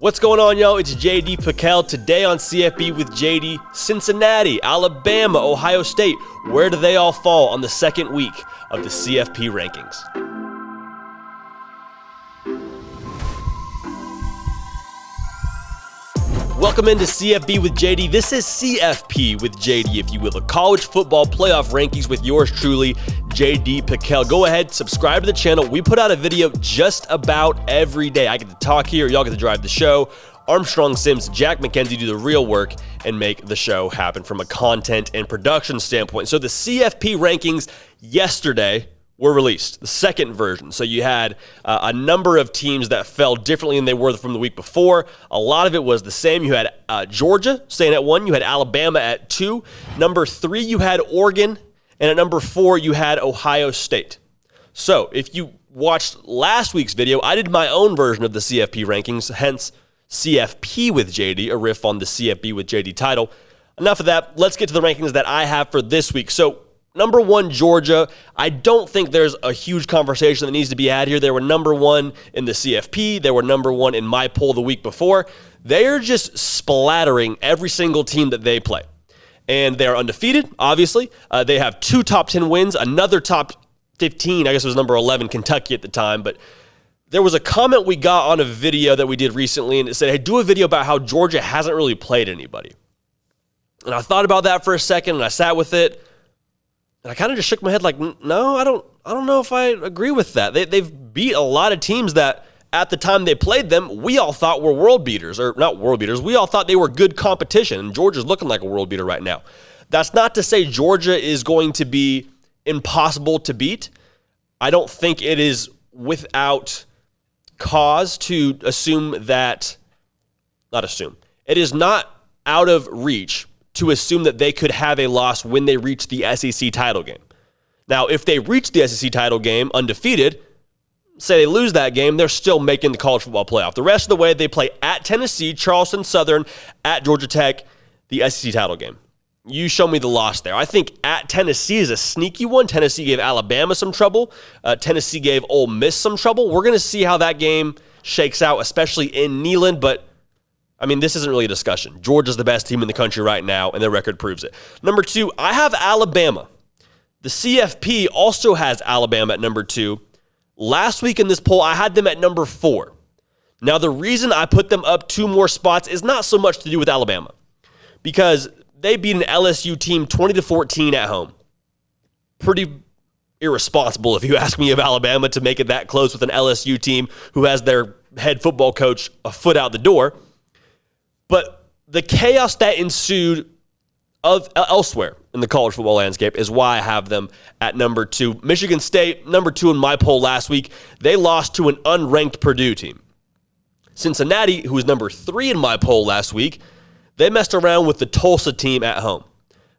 What's going on, y'all? It's JD Pickell. Today on CFP with JD, Cincinnati, Alabama, Ohio State. Where do they all fall on the second week of the CFP rankings? Welcome into CFP with JD. This is CFP with JD, if you will, the college football playoff rankings with yours truly, JD Pickell. Go ahead, subscribe to the channel. We put out a video just about every day. I get to talk here, y'all get to drive the show. Armstrong Sims, Jack McKenzie do the real work and make the show happen from a content and production standpoint. So the CFP rankings yesterday were released, the second version. So you had a number of teams that fell differently than they were from the week before. A lot of it was the same. You had Georgia staying at 1. You had Alabama at 2. Number 3, you had Oregon. And at number 4, you had Ohio State. So if you watched last week's video, I did my own version of the CFP rankings, hence CFP with JD, a riff on the CFP with JD title. Enough of that. Let's get to the rankings that I have for this week. So number 1, Georgia. I don't think there's a huge conversation that needs to be had here. They were number 1 in the CFP. They were number 1 in my poll the week before. They are just splattering every single team that they play. And they're undefeated, obviously. They have 2 top 10 wins, another top 15. I guess it was number 11, Kentucky at the time. But there was a comment we got on a video that we did recently, and it said, hey, do a video about how Georgia hasn't really played anybody. And I thought about that for a second, and I sat with it. And I kind of just shook my head like, no, I don't know if I agree with that. They've beat a lot of teams that at the time they played them, we all thought were world beaters, or not world beaters. We all thought they were good competition, and Georgia's looking like a world beater right now. That's not to say Georgia is going to be impossible to beat. I don't think it is without cause to assume that, not assume, it is not out of reach to assume that they could have a loss when they reach the SEC title game. Now, if they reach the SEC title game undefeated, say they lose that game, they're still making the college football playoff. The rest of the way, they play at Tennessee, Charleston Southern, at Georgia Tech, the SEC title game. You show me the loss there. I think at Tennessee is a sneaky one. Tennessee gave Alabama some trouble. Tennessee gave Ole Miss some trouble. We're going to see how that game shakes out, especially in Neyland, but I mean, this isn't really a discussion. Georgia's the best team in the country right now, and their record proves it. Number 2, I have Alabama. The CFP also has Alabama at number 2. Last week in this poll, I had them at number 4. Now, the reason I put them up 2 more spots is not so much to do with Alabama, because they beat an LSU team 20-14 at home. Pretty irresponsible, if you ask me, of Alabama to make it that close with an LSU team who has their head football coach a foot out the door. But the chaos that ensued elsewhere in the college football landscape is why I have them at number 2. Michigan State, number 2 in my poll last week, they lost to an unranked Purdue team. Cincinnati, who was number 3 in my poll last week, they messed around with the Tulsa team at home.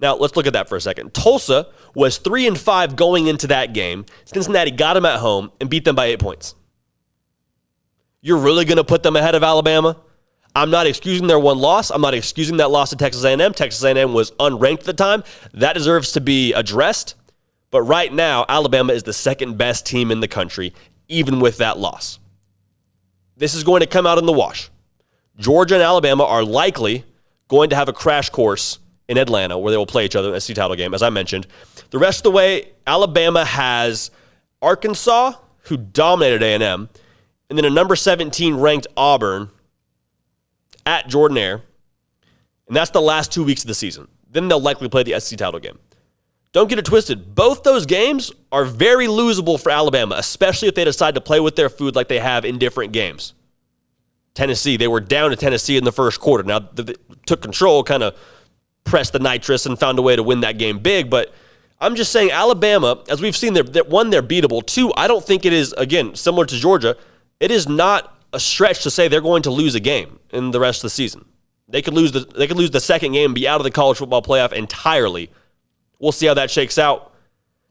Now, let's look at that for a second. Tulsa was 3-5 going into that game. Cincinnati got them at home and beat them by 8 points. You're really going to put them ahead of Alabama? I'm not excusing their one loss. I'm not excusing that loss to Texas A&M. Texas A&M was unranked at the time. That deserves to be addressed. But right now, Alabama is the second best team in the country, even with that loss. This is going to come out in the wash. Georgia and Alabama are likely going to have a crash course in Atlanta where they will play each other in the SEC title game, as I mentioned. The rest of the way, Alabama has Arkansas, who dominated A&M, and then a number 17 ranked Auburn at Jordan-Hare, and that's the last 2 weeks of the season. Then they'll likely play the SEC title game. Don't get it twisted. Both those games are very losable for Alabama, especially if they decide to play with their food like they have in different games. Tennessee, they were down to Tennessee in the first quarter. Now, they took control, kind of pressed the nitrous and found a way to win that game big, but I'm just saying Alabama, as we've seen, one, they're beatable. 2, I don't think it is, again, similar to Georgia, it is not a stretch to say they're going to lose a game in the rest of the season. They could lose the second game and be out of the college football playoff entirely. We'll see how that shakes out.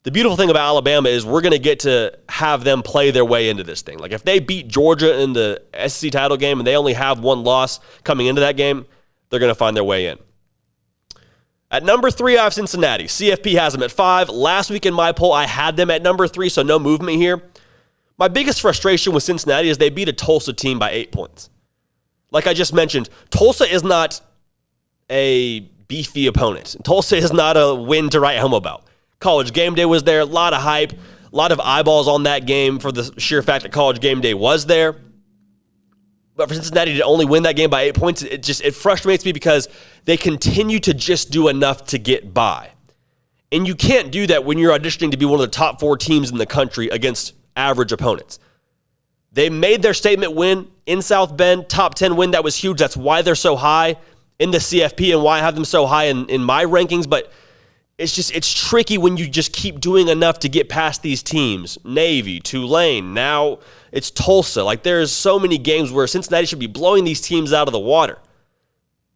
The beautiful thing about Alabama is we're going to get to have them play their way into this thing. Like if they beat Georgia in the SEC title game and they only have one loss coming into that game, they're going to find their way in. At number 3, I have Cincinnati. CFP has them at 5. Last week in my poll, I had them at number 3, so no movement here. My biggest frustration with Cincinnati is they beat a Tulsa team by 8 points. Like I just mentioned, Tulsa is not a beefy opponent. Tulsa is not a win to write home about. College Game Day was there, a lot of hype, a lot of eyeballs on that game for the sheer fact that College Game Day was there. But for Cincinnati to only win that game by 8 points, it frustrates me because they continue to just do enough to get by. And you can't do that when you're auditioning to be one of the top 4 teams in the country against average opponents. They made their statement win in South Bend, top 10 win. That was huge. That's why they're so high in the CFP and why I have them so high in my rankings. But it's tricky when you just keep doing enough to get past these teams. Navy, Tulane, now it's Tulsa. Like, there's so many games where Cincinnati should be blowing these teams out of the water.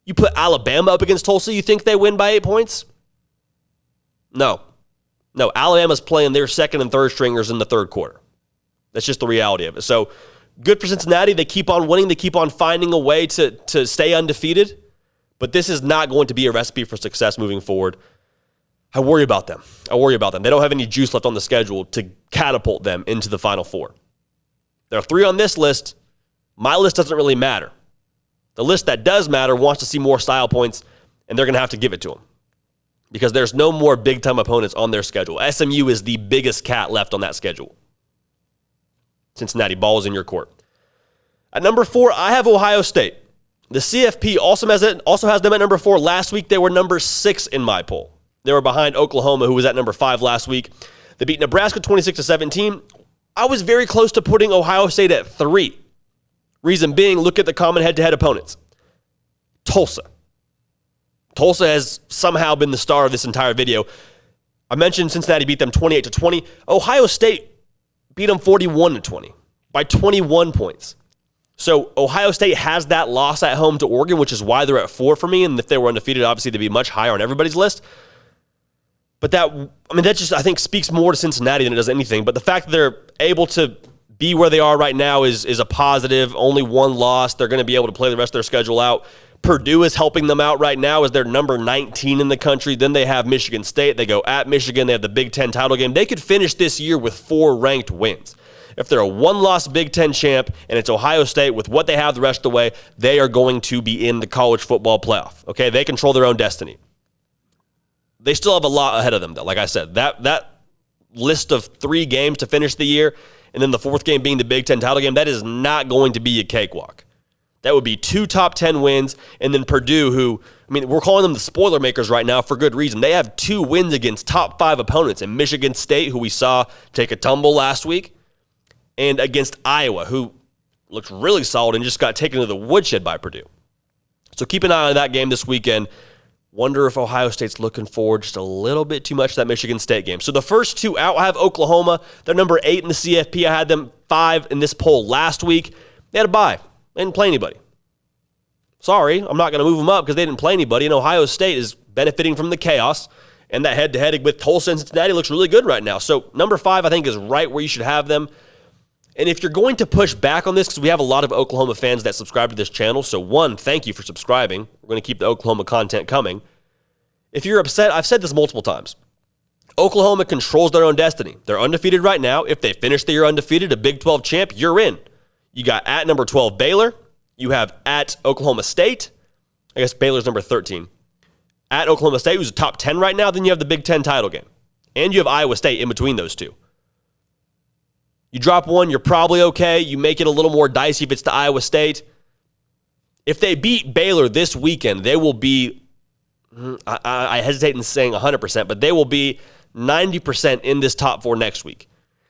You put Alabama up against Tulsa, you think they win by 8 points? No, Alabama's playing their second and third stringers in the third quarter. That's just the reality of it. So good for Cincinnati. They keep on winning. They keep on finding a way to stay undefeated. But this is not going to be a recipe for success moving forward. I worry about them. They don't have any juice left on the schedule to catapult them into the Final Four. There are 3 on this list. My list doesn't really matter. The list that does matter wants to see more style points, and they're going to have to give it to them because there's no more big-time opponents on their schedule. SMU is the biggest cat left on that schedule. Cincinnati, ball is in your court. At number 4, I have Ohio State. The CFP also has them at number 4. Last week, they were number 6 in my poll. They were behind Oklahoma, who was at number 5 last week. They beat Nebraska 26-17. I was very close to putting Ohio State at 3. Reason being, look at the common head-to-head opponents. Tulsa. Tulsa has somehow been the star of this entire video. I mentioned Cincinnati beat them 28-20. Ohio State beat them 41-20 by 21 points. So Ohio State has that loss at home to Oregon, which is why they're at 4 for me. And if they were undefeated, obviously they'd be much higher on everybody's list. But that just, I think, speaks more to Cincinnati than it does anything. But the fact that they're able to be where they are right now is a positive. Only 1 loss. They're going to be able to play the rest of their schedule out. Purdue is helping them out right now as they're number 19 in the country. Then they have Michigan State. They go at Michigan. They have the Big Ten title game. They could finish this year with 4 ranked wins. If they're a 1-loss Big Ten champ and it's Ohio State with what they have the rest of the way, they are going to be in the college football playoff. Okay, they control their own destiny. They still have a lot ahead of them, though. Like I said, that list of 3 games to finish the year, and then the 4th game being the Big Ten title game, that is not going to be a cakewalk. That would be 2 top 10 wins, and then Purdue, who, we're calling them the spoiler makers right now for good reason. They have 2 wins against top 5 opponents in Michigan State, who we saw take a tumble last week, and against Iowa, who looked really solid and just got taken to the woodshed by Purdue. So keep an eye on that game this weekend. Wonder if Ohio State's looking forward just a little bit too much to that Michigan State game. So the first 2 out, I have Oklahoma. They're number 8 in the CFP. I had them 5 in this poll last week. They had a bye. They didn't play anybody. Sorry, I'm not going to move them up because they didn't play anybody, and Ohio State is benefiting from the chaos, and that head-to-head with Tulsa and Cincinnati looks really good right now. So number 5, I think, is right where you should have them. And if you're going to push back on this, because we have a lot of Oklahoma fans that subscribe to this channel, so 1, thank you for subscribing. We're going to keep the Oklahoma content coming. If you're upset, I've said this multiple times. Oklahoma controls their own destiny. They're undefeated right now. If they finish the year undefeated, a Big 12 champ, you're in. You got at number 12 Baylor. You have at Oklahoma State. I guess Baylor's number 13. At Oklahoma State, who's top 10 right now, then you have the Big 10 title game. And you have Iowa State in between those 2. You drop 1, you're probably okay. You make it a little more dicey if it's to Iowa State. If they beat Baylor this weekend, they will be, I hesitate in saying 100%, but they will be 90% in this top 4 next week.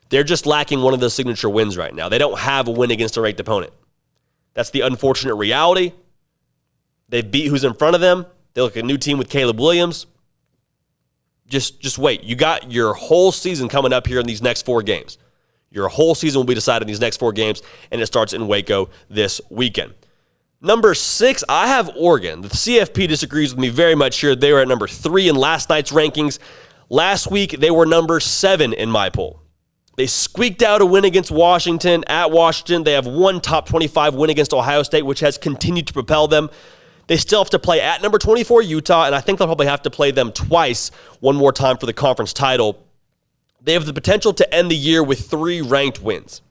They're just lacking one of those signature wins right now. They don't have a win against a ranked opponent. That's the unfortunate reality. They beat who's in front of them. They look at a new team with Caleb Williams. Just wait. You got your whole season coming up here in these next 4 games. Your whole season will be decided in these next 4 games, and it starts in Waco this weekend. Number 6, I have Oregon. The CFP disagrees with me very much here. They were at number 3 in last night's rankings. Last week, they were number 7 in my poll. They squeaked out a win against Washington at Washington. They have 1 top 25 win against Ohio State, which has continued to propel them. They still have to play at number 24, Utah, and I think they'll probably have to play them twice, one more time for the conference title. They have the potential to end the year with 3 ranked wins.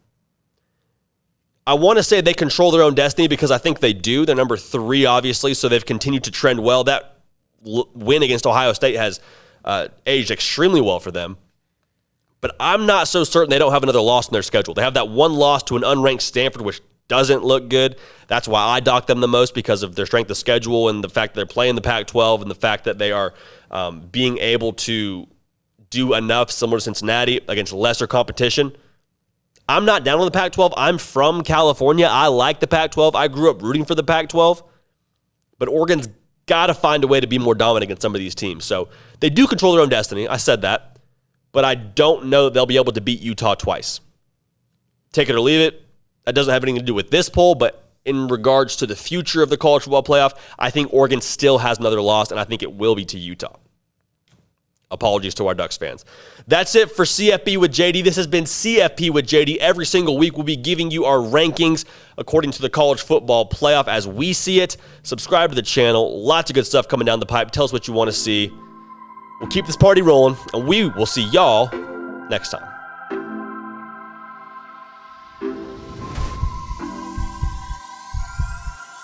I want to say they control their own destiny because I think they do. They're number 3, obviously, so they've continued to trend well. That win against Ohio State has aged extremely well for them. But I'm not so certain they don't have another loss in their schedule. They have that one loss to an unranked Stanford, which doesn't look good. That's why I dock them the most, because of their strength of schedule and the fact that they're playing the Pac-12 and the fact that they are being able to do enough, similar to Cincinnati, against lesser competition. I'm not down on the Pac-12. I'm from California. I like the Pac-12. I grew up rooting for the Pac-12. But Oregon's got to find a way to be more dominant against some of these teams. So they do control their own destiny. I said that. But I don't know that they'll be able to beat Utah twice. Take it or leave it. That doesn't have anything to do with this poll, but in regards to the future of the college football playoff, I think Oregon still has another loss, and I think it will be to Utah. Apologies to our Ducks fans. That's it for CFP with JD. This has been CFP with JD. Every single week, we'll be giving you our rankings according to the college football playoff as we see it. Subscribe to the channel. Lots of good stuff coming down the pipe. Tell us what you want to see. We'll keep this party rolling, and we will see y'all next time.